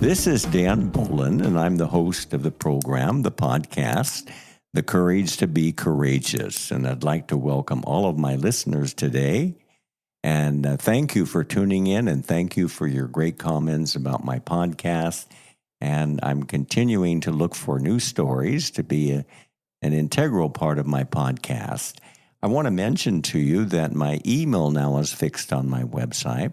This is Dan Bolen, and I'm the host of the program, the podcast, The Courage to Be Courageous. And I'd like to welcome all of my listeners today. And thank you for tuning in, and thank you for your great comments about my podcast. And I'm continuing to look for new stories to be an integral part of my podcast. I want to mention to you that my email now is fixed on my website.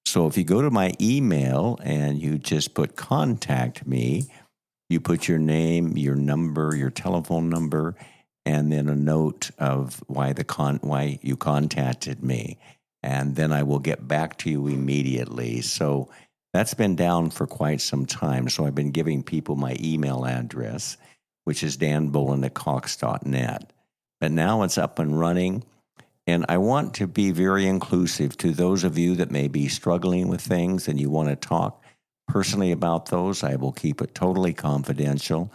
So if you go to my email and you just put contact me, you put your name, your number, your telephone number, and then a note of why you contacted me. And then I will get back to you immediately. So that's been down for quite some time. So I've been giving people my email address, which is danbolen@cox.net. But now it's up and running. And I want to be very inclusive to those of you that may be struggling with things and you want to talk personally about those. I will keep it totally confidential.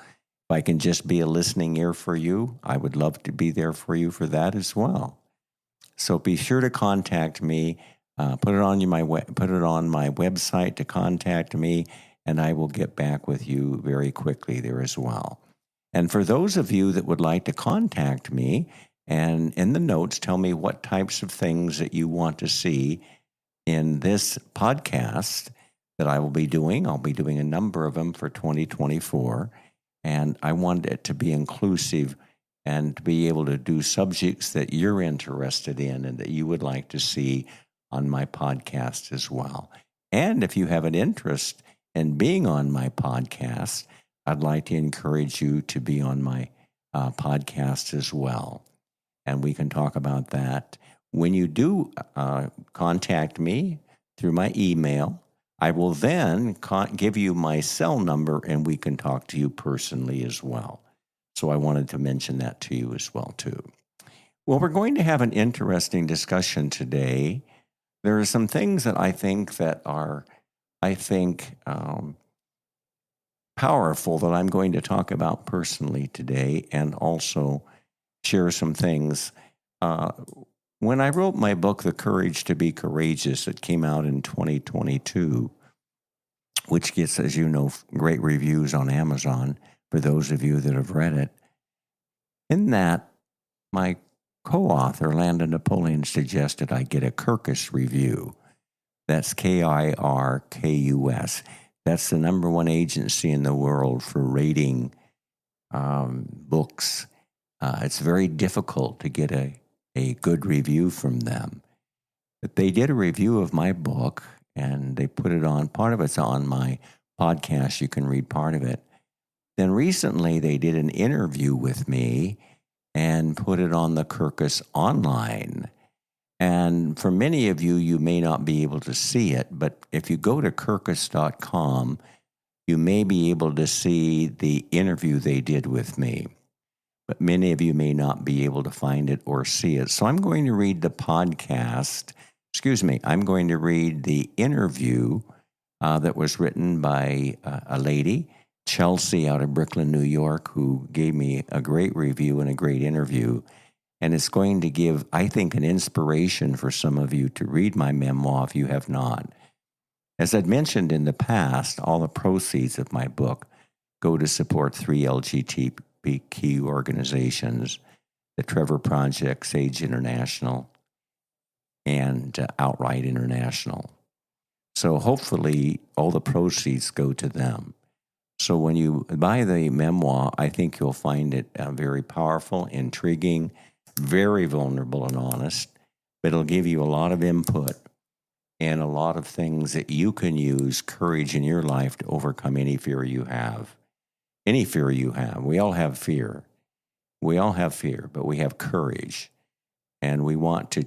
If I can just be a listening ear for you, I would love to be there for you for that as well. So be sure to contact me. Put it on my website to contact me, and I will get back with you very quickly there as well. And for those of you that would like to contact me, and in the notes, tell me what types of things that you want to see in this podcast that I will be doing. I'll be doing a number of them for 2024, and I want it to be inclusive and to be able to do subjects that you're interested in and that you would like to see on my podcast as well. And if you have an interest in being on my podcast, I'd like to encourage you to be on my podcast as well. And we can talk about that. When you do contact me through my email, I will then give you my cell number and we can talk to you personally as well. So I wanted to mention that to you as well, too. Well, we're going to have an interesting discussion today. There are some things that I think are powerful that I'm going to talk about personally today, and also share some things. When I wrote my book, The Courage to Be Courageous, it came out in 2022, which gets, as you know, great reviews on Amazon for those of you that have read it. In that, my co-author, Landon Napoleon, suggested I get a Kirkus review. That's Kirkus. That's the number one agency in the world for rating books. It's very difficult to get a good review from them. But they did a review of my book, and they put it on. Part of it's on my podcast. You can read part of it. Then recently, they did an interview with me and put it on the Kirkus online. And for many of you, you may not be able to see it, but if you go to kirkus.com, you may be able to see the interview they did with me. But many of you may not be able to find it or see it. So I'm going to read I'm going to read the interview that was written by a lady, Chelsea, out of Brooklyn, New York, who gave me a great review and a great interview. And it's going to give, I think, an inspiration for some of you to read my memoir if you have not. As I'd mentioned in the past, all the proceeds of my book go to support 3 LGBTQ organizations, the Trevor Project, Sage International, and Outright International. So hopefully all the proceeds go to them. So when you buy the memoir, I think you'll find it very powerful, intriguing, very vulnerable and honest, but it'll give you a lot of input and a lot of things that you can use courage in your life to overcome any fear you have. Any fear you have. We all have fear. We all have fear, but we have courage. And we want to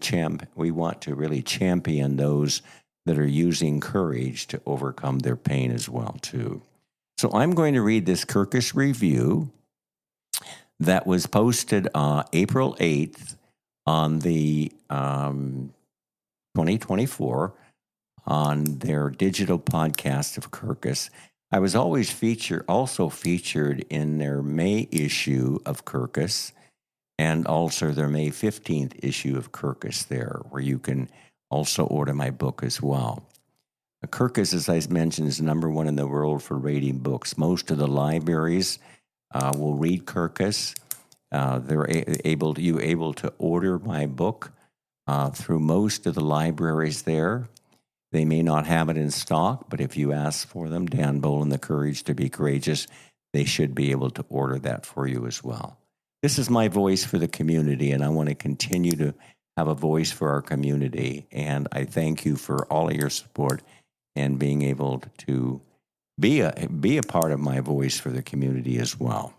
really champion those that are using courage to overcome their pain as well, too. So I'm going to read this Kirkus review that was posted April 8th on the 2024 on their digital podcast of Kirkus. I was also featured in their May issue of Kirkus, and also their May 15th issue of Kirkus there, where you can also order my book as well. Kirkus, as I mentioned, is number one in the world for rating books. Most of the libraries will read Kirkus. They're able to order my book through most of the libraries there. They may not have it in stock, but if you ask for them, Dan Bolen, The Courage to Be Courageous, they should be able to order that for you as well. This is my voice for the community, and I want to continue to have a voice for our community. And I thank you for all of your support and being able to be a part of my voice for the community as well.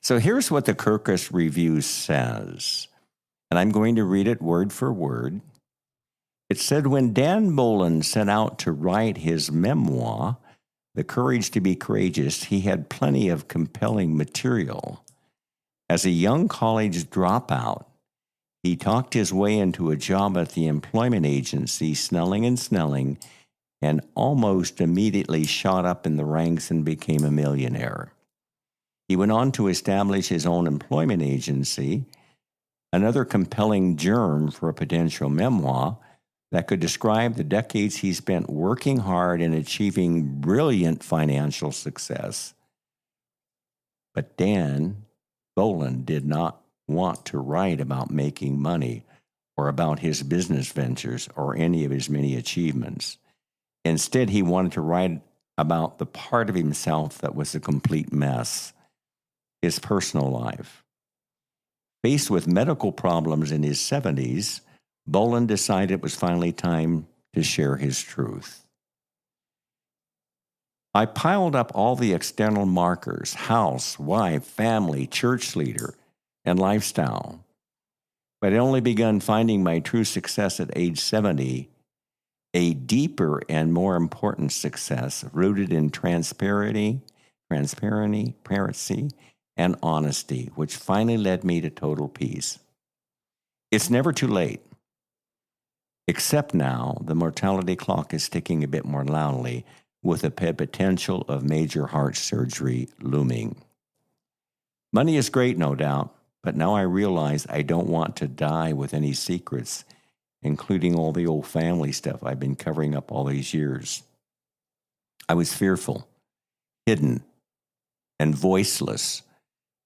So here's what the Kirkus Review says, and I'm going to read it word for word. It said, when Dan Bolen set out to write his memoir, The Courage to Be Courageous, he had plenty of compelling material. As a young college dropout, he talked his way into a job at the employment agency, snelling, and almost immediately shot up in the ranks and became a millionaire. He went on to establish his own employment agency, another compelling germ for a potential memoir that could describe the decades he spent working hard and achieving brilliant financial success. But Dan Bolen did not want to write about making money or about his business ventures or any of his many achievements. Instead, he wanted to write about the part of himself that was a complete mess, his personal life. Faced with medical problems in his 70s, Bolen decided it was finally time to share his truth. I piled up all the external markers: house, wife, family, church leader, and lifestyle. But I only begun finding my true success at age 70, a deeper and more important success rooted in transparency, and honesty, which finally led me to total peace. It's never too late. Except now, the mortality clock is ticking a bit more loudly, with the potential of major heart surgery looming. Money is great, no doubt, but now I realize I don't want to die with any secrets, including all the old family stuff I've been covering up all these years. I was fearful, hidden, and voiceless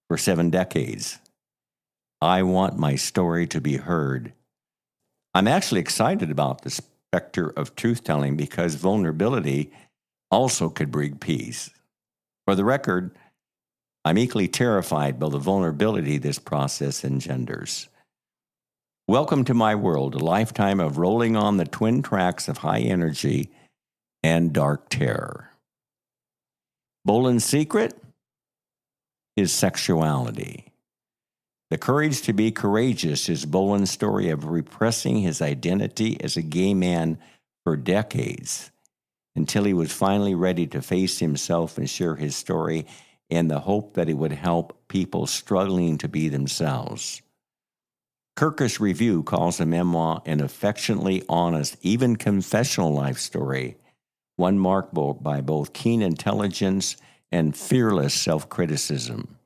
for 7 decades. I want my story to be heard. I'm actually excited about the specter of truth-telling because vulnerability also could bring peace. For the record, I'm equally terrified by the vulnerability this process engenders. Welcome to my world, a lifetime of rolling on the twin tracks of high energy and dark terror. Bolen's secret is sexuality. The Courage to Be Courageous is Bolen's story of repressing his identity as a gay man for decades until he was finally ready to face himself and share his story in the hope that it would help people struggling to be themselves. Kirkus Review calls the memoir an affectionately honest, even confessional life story, one marked by both keen intelligence and fearless self-criticism.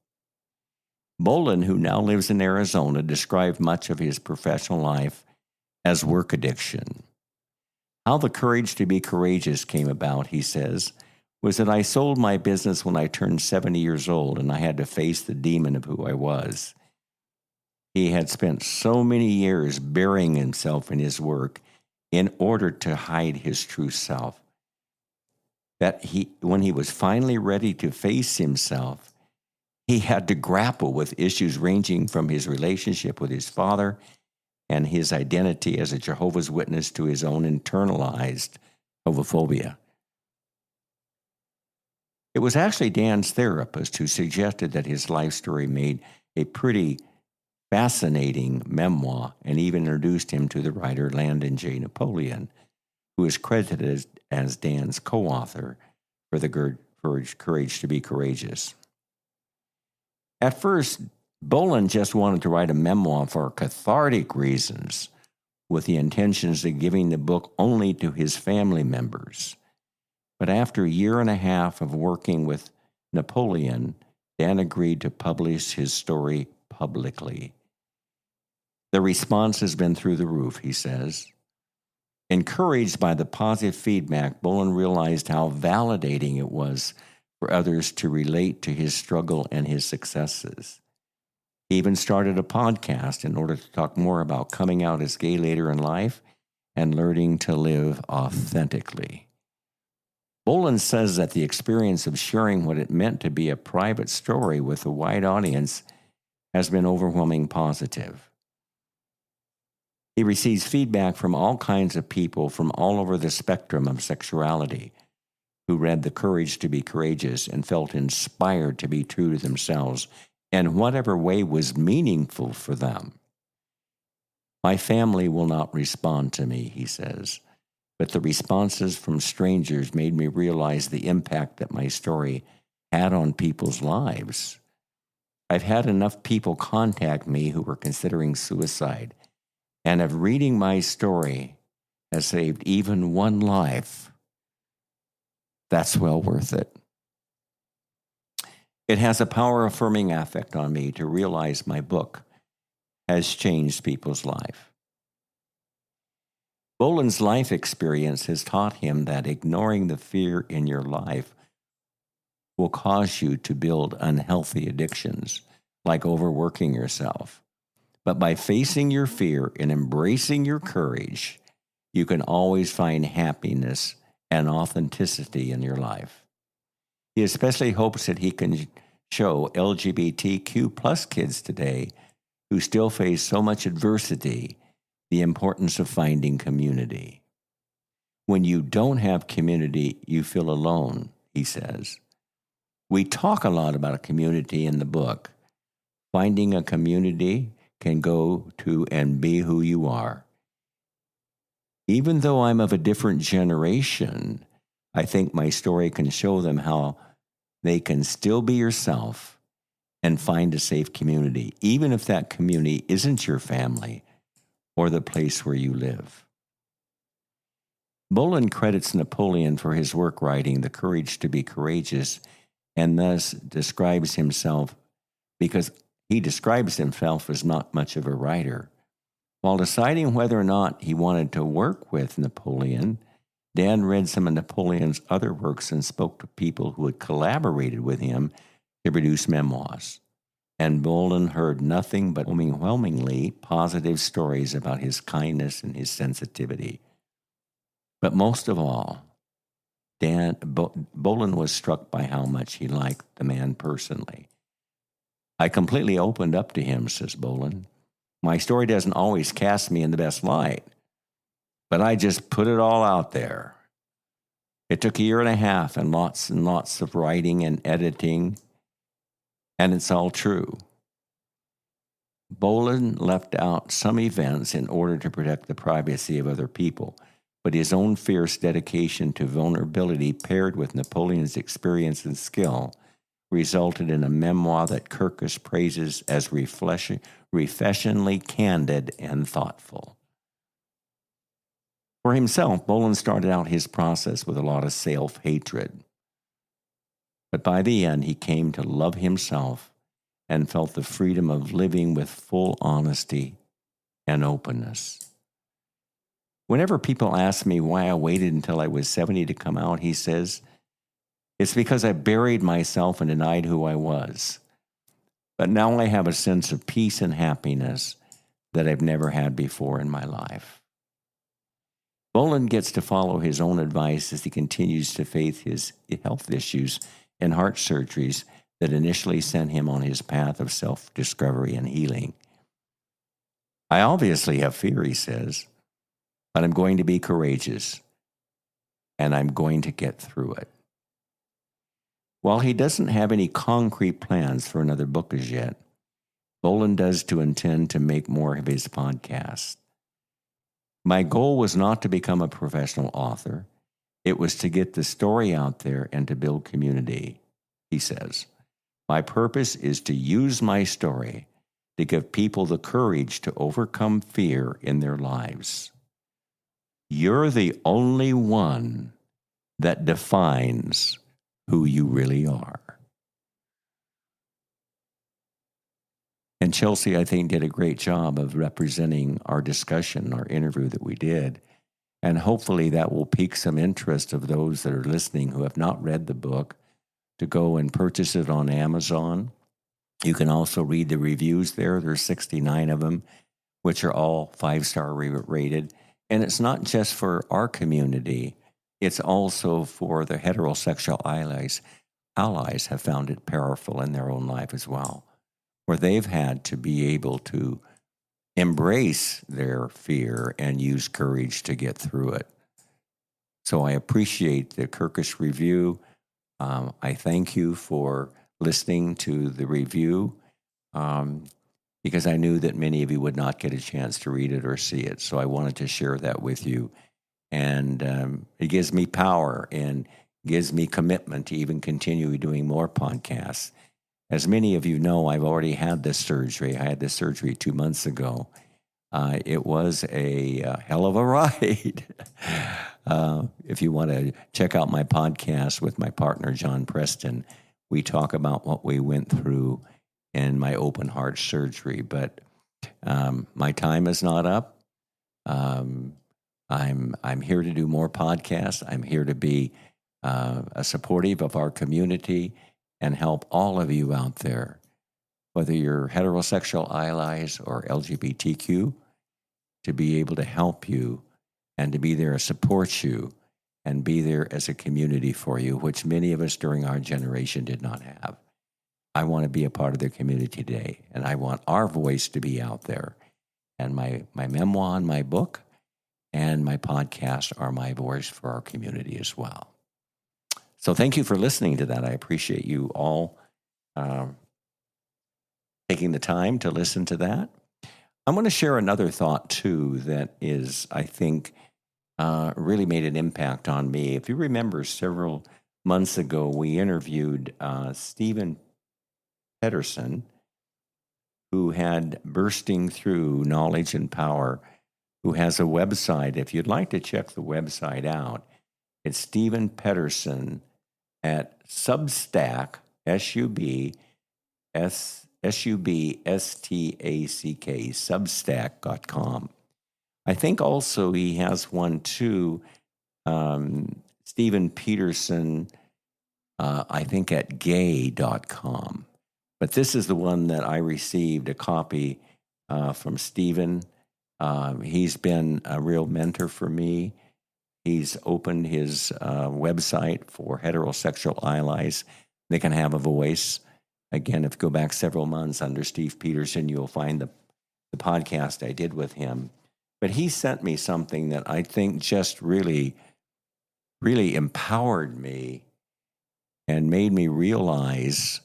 Bolen, who now lives in Arizona, described much of his professional life as work addiction. How the Courage to Be Courageous came about, he says, was that I sold my business when I turned 70 years old and I had to face the demon of who I was. He had spent so many years burying himself in his work in order to hide his true self, that when he was finally ready to face himself, he had to grapple with issues ranging from his relationship with his father and his identity as a Jehovah's Witness to his own internalized homophobia. It was actually Dan's therapist who suggested that his life story made a pretty fascinating memoir and even introduced him to the writer Landon J. Napoleon, who is credited as Dan's co-author for The Courage to Be Courageous. At first, Bolen just wanted to write a memoir for cathartic reasons, with the intentions of giving the book only to his family members. But after a year and a half of working with Napoleon, Dan agreed to publish his story publicly. The response has been through the roof, he says. Encouraged by the positive feedback, Bolen realized how validating it was for others to relate to his struggle and his successes. He even started a podcast in order to talk more about coming out as gay later in life and learning to live authentically. Bolen says that the experience of sharing what it meant to be a private story with a wide audience has been overwhelmingly positive. He receives feedback from all kinds of people from all over the spectrum of sexuality who read The Courage to be Courageous and felt inspired to be true to themselves in whatever way was meaningful for them. My family will not respond to me, he says, but the responses from strangers made me realize the impact that my story had on people's lives. I've had enough people contact me who were considering suicide, and if reading my story has saved even one life, that's well worth it. It has a power-affirming effect on me to realize my book has changed people's life. Bolen's life experience has taught him that ignoring the fear in your life will cause you to build unhealthy addictions, like overworking yourself. But by facing your fear and embracing your courage, you can always find happiness and authenticity in your life. He especially hopes that he can show LGBTQ plus kids today who still face so much adversity the importance of finding community. When you don't have community, you feel alone, he says. We talk a lot about a community in the book. Finding a community can go to and be who you are. Even though I'm of a different generation, I think my story can show them how they can still be yourself and find a safe community, even if that community isn't your family or the place where you live. Bolen credits Napoleon for his work writing The Courage to be Courageous, and thus describes himself as not much of a writer. While deciding whether or not he wanted to work with Napoleon, Dan read some of Napoleon's other works and spoke to people who had collaborated with him to produce memoirs. And Bolen heard nothing but overwhelmingly positive stories about his kindness and his sensitivity. But most of all, Bolen was struck by how much he liked the man personally. I completely opened up to him, says Bolen. My story doesn't always cast me in the best light, but I just put it all out there. It took a year and a half and lots of writing and editing, and it's all true. Bolen left out some events in order to protect the privacy of other people, but his own fierce dedication to vulnerability paired with Napoleon's experience and skill resulted in a memoir that Kirkus praises as refreshingly candid and thoughtful. For himself, Bolen started out his process with a lot of self-hatred. But by the end, he came to love himself and felt the freedom of living with full honesty and openness. Whenever people ask me why I waited until I was 70 to come out, he says, it's because I buried myself and denied who I was. But now I have a sense of peace and happiness that I've never had before in my life. Bolen gets to follow his own advice as he continues to face his health issues and heart surgeries that initially sent him on his path of self-discovery and healing. I obviously have fear, he says, but I'm going to be courageous, and I'm going to get through it. While he doesn't have any concrete plans for another book as yet, Bolen does intend to make more of his podcast. My goal was not to become a professional author. It was to get the story out there and to build community, he says. My purpose is to use my story to give people the courage to overcome fear in their lives. You're the only one that defines who you really are. And Chelsea, I think, did a great job of representing our discussion, our interview that we did. And hopefully that will pique some interest of those that are listening who have not read the book to go and purchase it on Amazon. You can also read the reviews there. There's 69 of them, which are all 5-star rated. And it's not just for our community. It's also for the heterosexual allies. Allies have found it powerful in their own life as well, where they've had to be able to embrace their fear and use courage to get through it. So I appreciate the Kirkus Review. I thank you for listening to the review because I knew that many of you would not get a chance to read it or see it. So I wanted to share that with you. And it gives me power and gives me commitment to even continue doing more podcasts. As many of you know, I've already had this surgery. I had this surgery 2 months ago. It was a hell of a ride. If you want to check out my podcast with my partner, John Preston, we talk about what we went through in my open heart surgery. But my time is not up. I'm here to do more podcasts. I'm here to be a supportive of our community and help all of you out there, whether you're heterosexual allies or LGBTQ, to be able to help you and to be there to support you and be there as a community for you, which many of us during our generation did not have. I want to be a part of the community today, and I want our voice to be out there. And my memoir and my book and my podcast are my voice for our community as well. So thank you for listening to that. I appreciate you all taking the time to listen to that. I'm going to share another thought, too, that is, I think, really made an impact on me. If you remember, several months ago, we interviewed Stephen Pedersen, who had Bursting Through Knowledge and Power, who has a website. If you'd like to check the website out, it's Stephen Pedersen at Substack, SUBSTACK, Substack.com. I think also he has one too, Stephen Peterson, I think at gay.com. But this is the one that I received a copy from Stephen. He's been a real mentor for me. He's opened his website for heterosexual allies. They can have a voice. Again, if you go back several months under Steve Peterson, you'll find the podcast I did with him. But he sent me something that I think just really, really empowered me and made me realize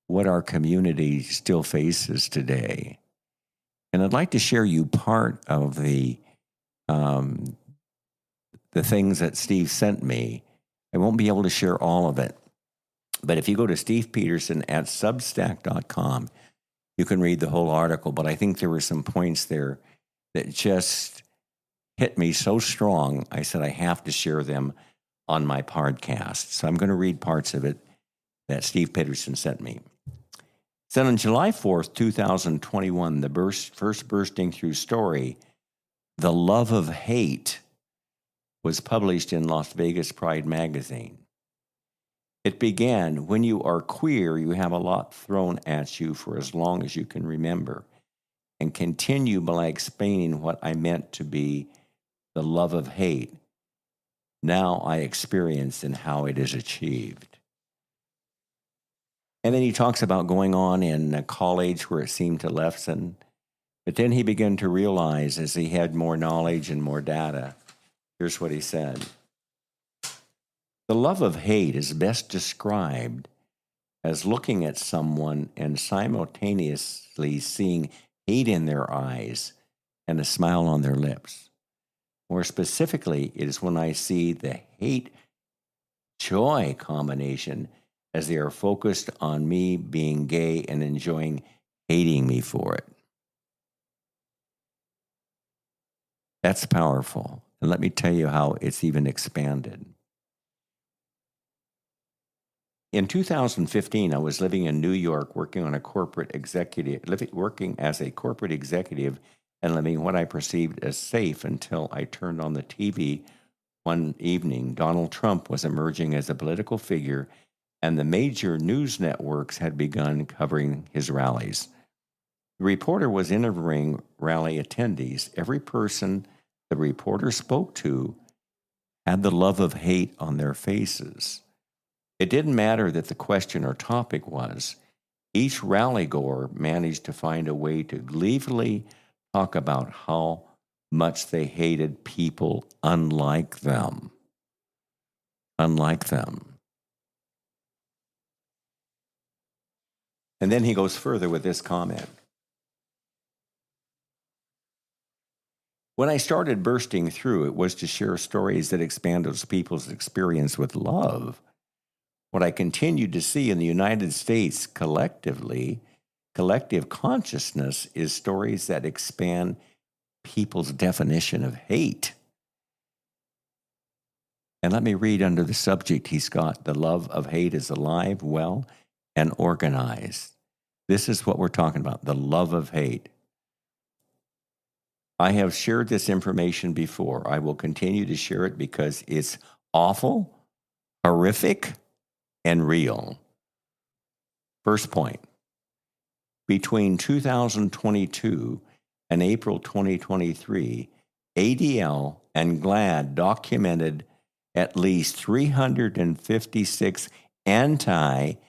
what our community still faces today. And I'd like to share you part of the things that Steve sent me. I won't be able to share all of it. But if you go to Steve Peterson at Substack.com, you can read the whole article. But I think there were some points there that just hit me so strong. I said, I have to share them on my podcast. So I'm going to read parts of it that Steve Peterson sent me. It said on July 4th, 2021, the first Bursting Through story, The Love of Hate, was published in Las Vegas Pride magazine. It began, when you are queer, you have a lot thrown at you for as long as you can remember, and continue by explaining what I meant to be the love of hate. Now I experience and how it is achieved. And then he talks about going on in a college where it seemed to lessen. But then he began to realize as he had more knowledge and more data, here's what he said. The love of hate is best described as looking at someone and simultaneously seeing hate in their eyes and a smile on their lips. More specifically, it is when I see the hate-joy combination as they are focused on me being gay and enjoying hating me for it. That's powerful. And let me tell you how it's even expanded. In 2015, I was living in New York working as a corporate executive and living what I perceived as safe until I turned on the TV one evening. Donald Trump was emerging as a political figure, and the major news networks had begun covering his rallies. The reporter was interviewing rally attendees. Every person the reporter spoke to had the love of hate on their faces. It didn't matter that the question or topic was. Each rally goer managed to find a way to gleefully talk about how much they hated people unlike them. Unlike them. And then he goes further with this comment. When I started bursting through, it was to share stories that expand those people's experience with love. What I continued to see in the United States collective consciousness is stories that expand people's definition of hate. And let me read under the subject he's got. The love of hate is alive, well, and organized. This is what we're talking about, the love of hate. I have shared this information before. I will continue to share it because it's awful, horrific, and real. First point. Between 2022 and April 2023, ADL and GLAAD documented at least 356 anti-LGBTQ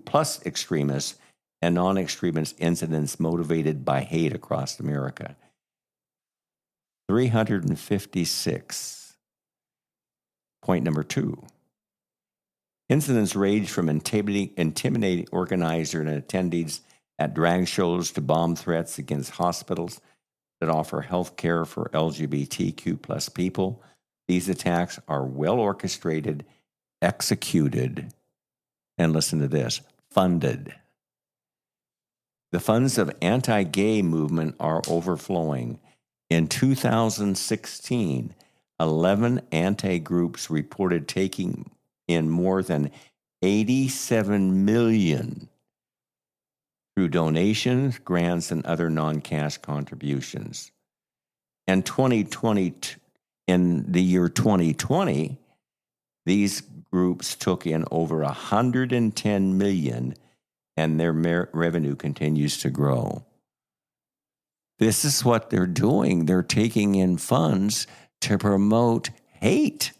plus extremists and non-extremist incidents motivated by hate across America. 356. Point number 2. Incidents range from intimidating organizers and attendees at drag shows to bomb threats against hospitals that offer health care for LGBTQ plus people. These attacks are well orchestrated, executed, and listen to this, funded. The funds of anti-gay movement are overflowing. In 2016, 11 anti-groups reported taking in more than $87 million through donations, grants, and other non-cash contributions. And in the year 2020, these groups took in over $110 million, and their revenue continues to grow. This is what they're doing. They're taking in funds to promote hate.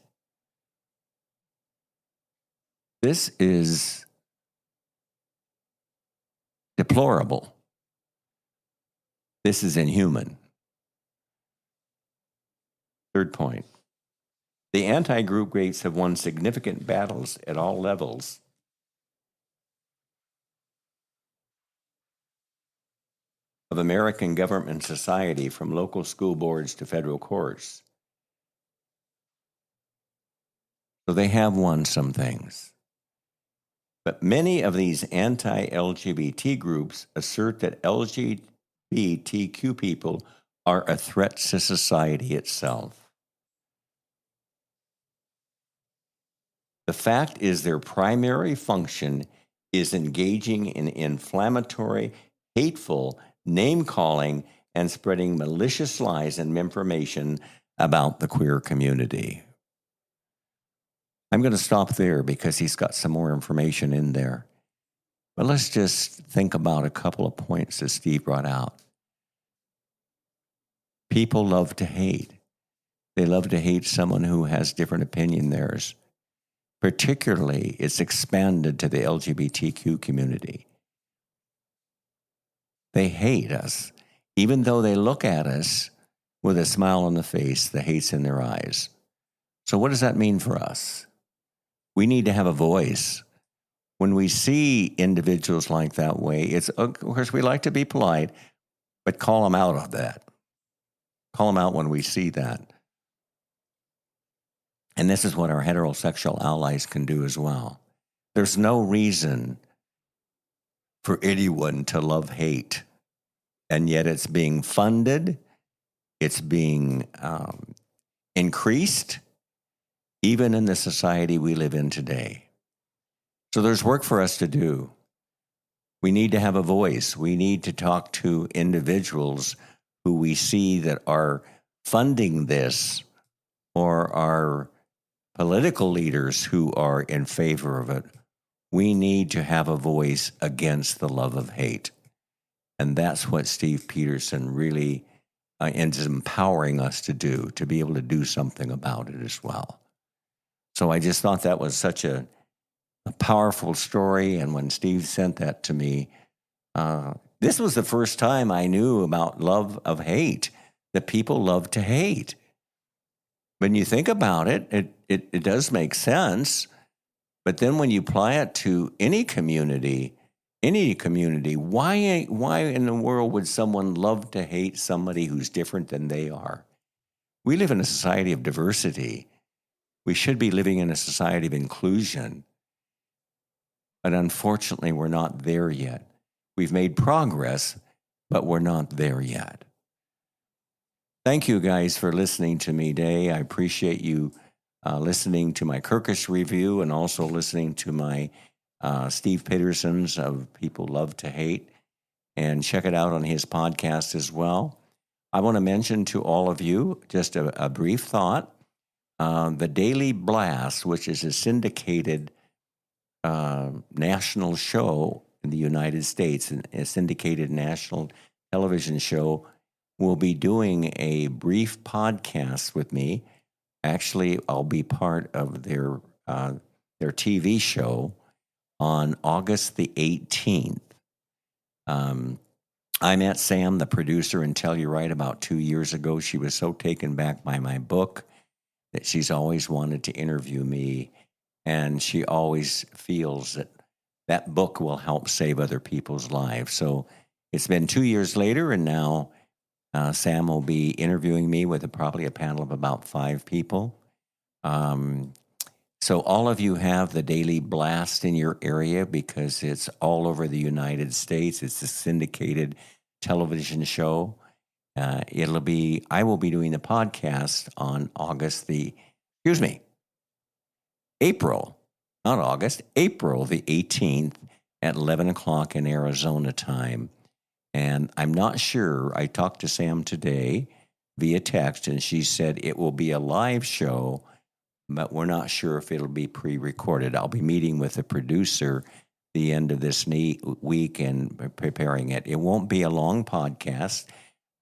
This is deplorable. This is inhuman. Third point. The anti-group groups have won significant battles at all levels. Of American government and society, from local school boards to federal courts. So they have won some things. But many of these anti-LGBT groups assert that LGBTQ people are a threat to society itself. The fact is their primary function is engaging in inflammatory, hateful, name-calling, and spreading malicious lies and information about the queer community. I'm going to stop there because he's got some more information in there. But let's just think about a couple of points that Steve brought out. People love to hate. They love to hate someone who has different opinion than theirs. Particularly, it's expanded to the LGBTQ community. They hate us. Even though they look at us with a smile on the face, the hate's in their eyes. So what does that mean for us? We need to have a voice. When we see individuals like that way, it's, of course, we like to be polite, but call them out of that. Call them out when we see that. And this is what our heterosexual allies can do as well. There's no reason for anyone to love hate, and yet it's being funded, it's being increased, even in the society we live in today. So there's work for us to do. We need to have a voice. We need to talk to individuals who we see that are funding this, or are political leaders who are in favor of it. We need to have a voice against the love of hate. And that's what Steve Peterson really is empowering us to do, to be able to do something about it as well. So I just thought that was such a powerful story. And when Steve sent that to me, this was the first time I knew about love of hate, that people love to hate. When you think about it, it does make sense. But then when you apply it to any community, why in the world would someone love to hate somebody who's different than they are? We live in a society of diversity. We should be living in a society of inclusion. But unfortunately, we're not there yet. We've made progress, but we're not there yet. Thank you guys for listening to me today. I appreciate you listening to my Kirkus review, and also listening to my Steve Peterson's of People Love to Hate, and check it out on his podcast as well. I want to mention to all of you just a brief thought. The Daily Blast, which is a syndicated national show in the United States, a syndicated national television show, will be doing a brief podcast with me. Actually, I'll be part of their TV show on August the 18th. I met Sam, the producer in Telluride, about 2 years ago. She was so taken back by my book that she's always wanted to interview me, and she always feels that that book will help save other people's lives. So it's been 2 years later, and now Sam will be interviewing me with probably a panel of about 5 people. So all of you have the Daily Blast in your area, because it's all over the United States. It's a syndicated television show. I will be doing the podcast on April the 18th at 11 o'clock in Arizona time. And I'm not sure. I talked to Sam today via text, and she said it will be a live show, but we're not sure if it'll be pre-recorded. I'll be meeting with the producer the end of this week and preparing it. It won't be a long podcast,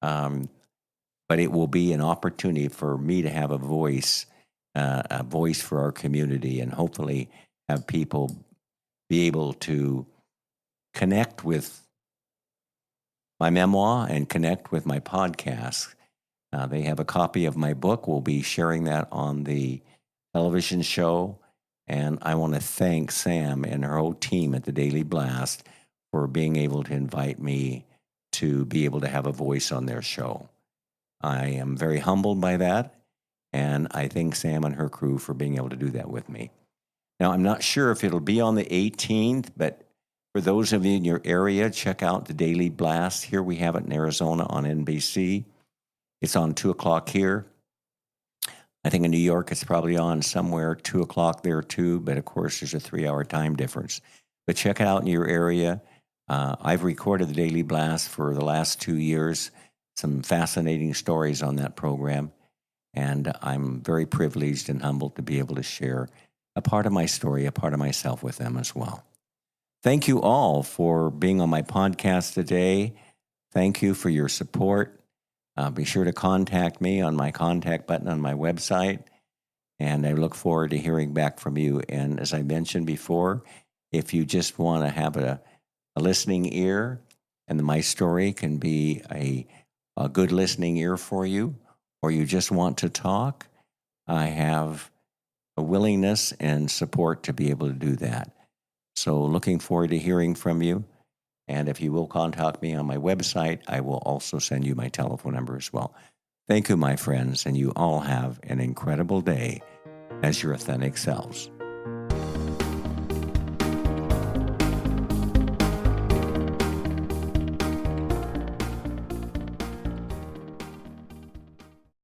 but it will be an opportunity for me to have a voice for our community, and hopefully have people be able to connect with my memoir and connect with my podcast. They have a copy of my book. We'll be sharing that on the television show. And I want to thank Sam and her whole team at the Daily Blast for being able to invite me to be able to have a voice on their show. I am very humbled by that, and I thank Sam and her crew for being able to do that with me. Now, I'm not sure if it'll be on the 18th, but for those of you in your area, check out the Daily Blast. Here we have it in Arizona on NBC. It's on 2 o'clock here. I think in New York it's probably on somewhere 2 o'clock there too, but of course there's a 3-hour time difference. But check it out in your area. I've recorded the Daily Blast for the last 2 years. Some fascinating stories on that program. And I'm very privileged and humbled to be able to share a part of my story, a part of myself with them as well. Thank you all for being on my podcast today. Thank you for your support. Be sure to contact me on my contact button on my website, and I look forward to hearing back from you. And as I mentioned before, if you just want to have a listening ear, and my story can be a good listening ear for you, or you just want to talk, I have a willingness and support to be able to do that. So looking forward to hearing from you. And if you will contact me on my website, I will also send you my telephone number as well. Thank you, my friends, and you all have an incredible day as your authentic selves.